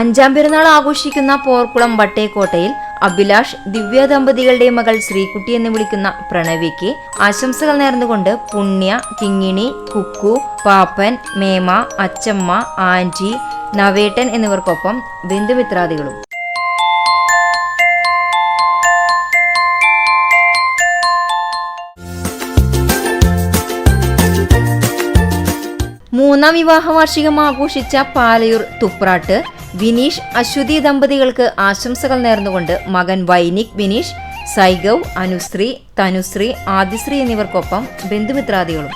5ാം പെരുന്നാൾ ആഘോഷിക്കുന്ന പോർക്കുളം വട്ടേക്കോട്ടയിൽ അഭിലാഷ് ദിവ്യ ദമ്പതികളുടെ മകൾ ശ്രീകുട്ടി എന്ന് വിളിക്കുന്ന പ്രണവിക്ക് ആശംസകൾ നേർന്നുകൊണ്ട് പുണ്യ, കിങ്ങിണി, കുക്കു, പാപ്പൻ, മേമ, അച്ചമ്മ, ആന്റി, നവേട്ടൻ എന്നിവർക്കൊപ്പം ബന്ധുമിത്രാദികളും. മൂന്നാം വിവാഹ വാർഷികം ആഘോഷിച്ച പാലയൂർ തുപ്രാട്ട് വിനീഷ്, അശ്വതി ദമ്പതികൾക്ക് ആശംസകൾ നേർന്നുകൊണ്ട് മകൻ വൈനിക് വിനീഷ്, സൈഗവ്, അനുശ്രീ, തനുശ്രീ, ആദിശ്രീ എന്നിവർക്കൊപ്പം ബന്ധുമിത്രാദികളും.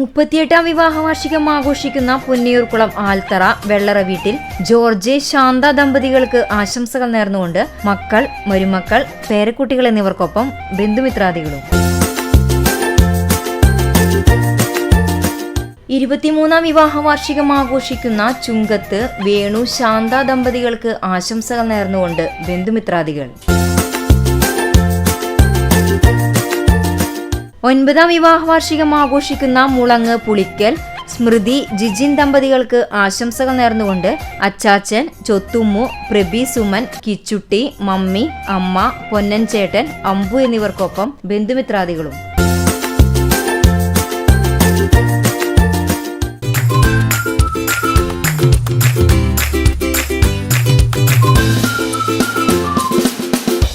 38ാം വിവാഹ വാർഷികം ആഘോഷിക്കുന്ന പുന്നിയൂർക്കുളം ആൽത്തറ വെള്ളറ വീട്ടിൽ ജോർജ്, ശാന്ത ദമ്പതികൾക്ക് ആശംസകൾ നേർന്നുകൊണ്ട് മക്കൾ, മരുമക്കൾ, പേരക്കുട്ടികൾ എന്നിവർക്കൊപ്പം ബന്ധുമിത്രാദികളും. 23ാം വിവാഹ വാർഷികം ആഘോഷിക്കുന്ന ചുങ്കത്ത് വേണു, ശാന്ത ദമ്പതികൾക്ക് ആശംസകൾ നേർന്നുകൊണ്ട് ബന്ധുമിത്രാദികൾ. 9ാം വിവാഹ വാർഷികം ആഘോഷിക്കുന്ന മുളങ്ങ് പുളിക്കൽ സ്മൃതി, ജിജിൻ ദമ്പതികൾക്ക് ആശംസകൾ നേർന്നുകൊണ്ട് അച്ചാച്ചൻ, ചൊത്തുമ്മു, പ്രബി, സുമൻ, കിച്ചുട്ടി, മമ്മി, അമ്മ, പൊന്നൻ ചേട്ടൻ, അമ്പു എന്നിവർക്കൊപ്പം ബന്ധുമിത്രാദികളും.